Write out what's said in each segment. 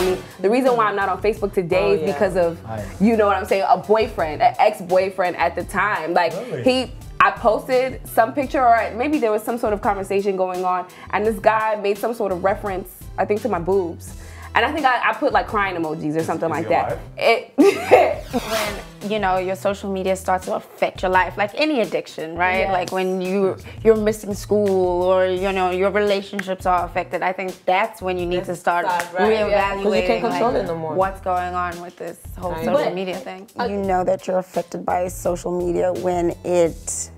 me. The reason why I'm not on Facebook today is because of, you know what I'm saying, a boyfriend, an ex-boyfriend at the time. Like, I posted some picture, or maybe there was some sort of conversation going on, and this guy made some sort of reference, I think, to my boobs. And I think I put like crying emojis or something like that. When, you know, your social media starts to affect your life, like any addiction, right? Yes. Like when you're missing school, or, you know, your relationships are affected, I think that's when you need to start reevaluating, because you can't control it no more. What's going on with this whole social media thing. You know that you're affected by social media when it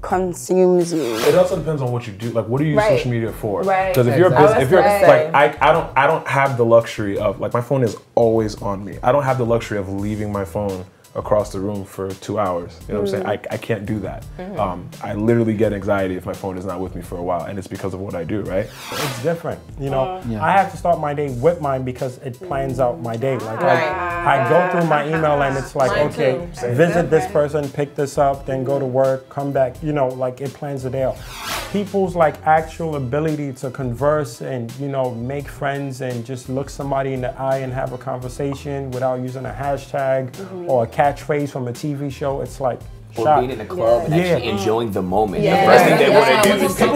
consumes you. It also depends on what you do. Like, what do you use social media for? Because if you're busy, if you're like, I don't have the luxury of, like, my phone is always on me. I don't have the luxury of leaving my phone across the room for 2 hours. You know what I'm saying? I can't do that. I literally get anxiety if my phone is not with me for a while, and it's because of what I do, right? It's different, you know. I have to start my day with mine because it plans out my day. Like, I go through my email and it's like, okay, visit this person, pick this up, then go to work, come back, you know, like it plans the day out. People's like actual ability to converse and, you know, make friends and just look somebody in the eye and have a conversation without using a hashtag or a catchphrase from a TV show, it's like or being in a club and actually enjoying the moment. The first thing they want to do is take a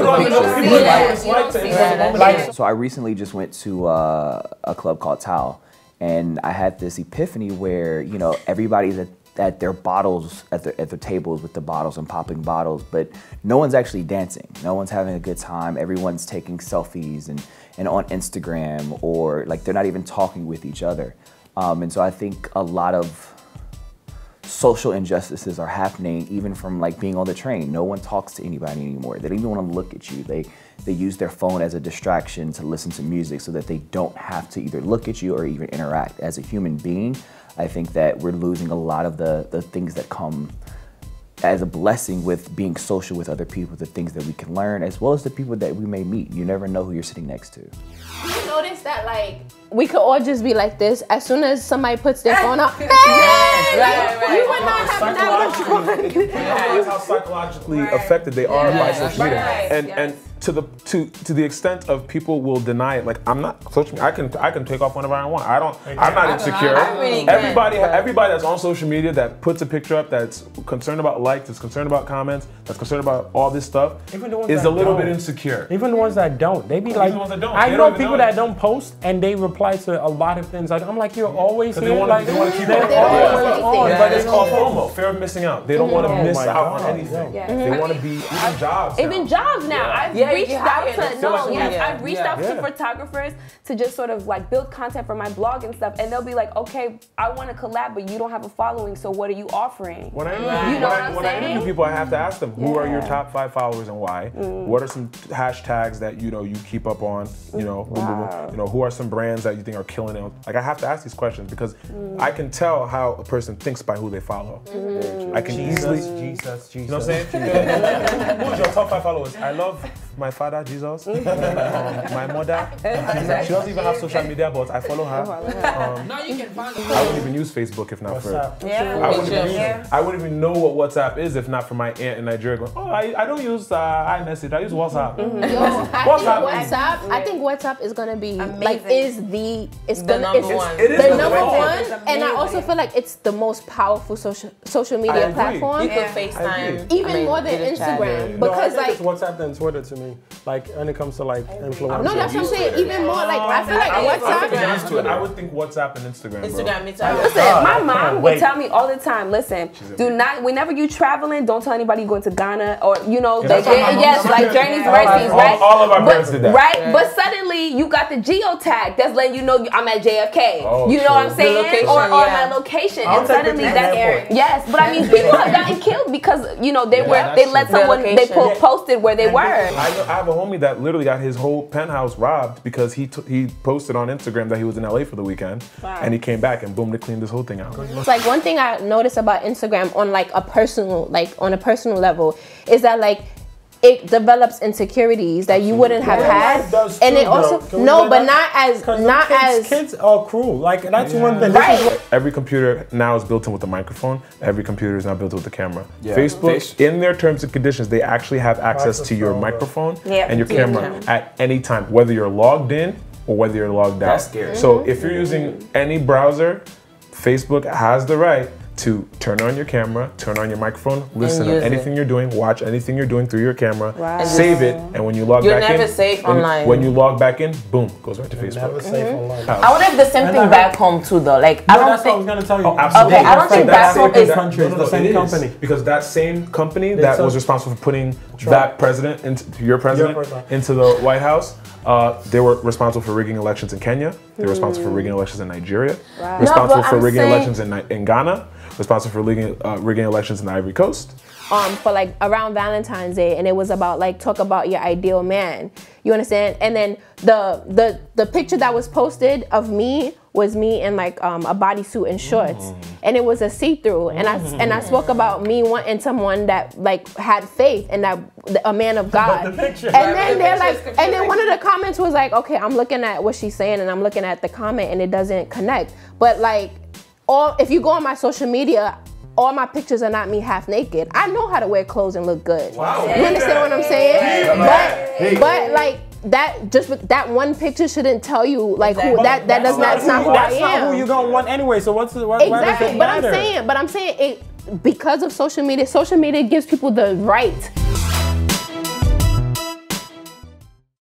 picture. So I recently just went to a club called Tao, and I had this epiphany where, you know, everybody's at their bottles, at their tables with the bottles and popping bottles, but no one's actually dancing. No one's having a good time. Everyone's taking selfies and on Instagram, or like they're not even talking with each other. And so I think a lot of social injustices are happening even from like being on the train. No one talks to anybody anymore. They don't even want to look at you. They use their phone as a distraction to listen to music so that they don't have to either look at you or even interact. As a human being, I think that we're losing a lot of the things that come as a blessing with being social with other people, the things that we can learn, as well as the people that we may meet. You never know who you're sitting next to. You notice that, like, we could all just be like this as soon as somebody puts their phone up. You would not have that much fun. You realize how psychologically affected they are by social media, and to the extent of people will deny it. Like, I'm not social media. I can take off whenever I want. I'm not insecure. Everybody that's on social media that puts a picture up, that's concerned about likes, that's concerned about comments, that's concerned about all this stuff, is a little bit insecure. Even the ones that don't, they be like, I know people that don't post and they reply to a lot of things. I'm like, you're always here. They want to keep it on. But it's called FOMO, fear of missing out. They don't want to miss out on anything. They want to be even jobs. Even jobs now. I've reached out to photographers to just sort of like build content for my blog and stuff, and they'll be like, okay, I want to collab, but you don't have a following, so what are you offering? When I interview people, I have to ask them, who are your top 5 followers and why? What are some hashtags that you keep up on? Who are some brands that you think are killing it? Like, I have to ask these questions because I can tell how a person thinks by who they follow. I can easily. Jesus. You know what I'm saying? Who's your top 5 followers? I love my father, Jesus. My mother. She doesn't even have social media, but I follow her. Now you can find I wouldn't even use Facebook if not for I wouldn't even know what WhatsApp is if not for my aunt in Nigeria going, oh, I don't use iMessage, I use WhatsApp. I think WhatsApp is gonna be like the number one. And I also feel like it's the most powerful social media platform. You can FaceTime. Even more than Instagram. Because it's WhatsApp than Twitter to me. Like when it comes to like influencers. No, that's what I'm saying. Even more like I feel like WhatsApp. I would think WhatsApp and Instagram. Me too. Listen, my mom would tell me all the time, listen, whenever you traveling, don't tell anybody you're going to Ghana or like Journey's Mercies, right? All of our parents did that. Right? But suddenly you got the geotag that's letting you know I'm at JFK. You know what I'm saying? Or my location. And suddenly that's yes, but I mean people have gotten killed because they let someone posted where they were. I have a homie that literally got his whole penthouse robbed because he posted on Instagram that he was in LA for the weekend, and he came back and boom, they cleaned this whole thing out. It's like one thing I noticed about Instagram on a personal level is that like it develops insecurities that you wouldn't have had, and it also but not as kids are cruel. Like that's one thing. Right. Every computer now is built in with a microphone. Every computer is now built with a camera. Facebook, in their terms and conditions, they actually have access to your microphone and your camera at any time, whether you're logged in or whether you're logged out. That's scary. So if you're using any browser, Facebook has the right to turn on your camera, turn on your microphone, listen to anything you're doing, watch anything you're doing through your camera, save it, and when you log back in, you're never safe online. When you log back in, boom, goes right to Facebook. Never safe online. I wonder if the same thing back home too, though. Like I don't think. I was gonna tell you. Oh, absolutely. Okay, I don't think back home is the same company. Because that same company that was responsible for putting that president into your president into the White House. They were responsible for rigging elections in Kenya. They were responsible for rigging elections in Nigeria. Wow. Responsible for rigging elections in Ghana. Responsible for rigging elections in the Ivory Coast. For like around Valentine's Day, and it was about like talk about your ideal man. You understand? And then the picture that was posted of me was me in like a bodysuit and shorts, and it was a see-through. And I spoke about me wanting someone that like had faith and that a man of God. And then they're like, and then one of the comments was like, okay, I'm looking at what she's saying and I'm looking at the comment and it doesn't connect. But like, if you go on my social media, all my pictures are not me half naked. I know how to wear clothes and look good. Wow. You understand what I'm saying? But like that one picture shouldn't tell you like who that's not who I am. That's not who you're gonna want anyway. So why does it matter? But I'm saying it because of social media gives people the right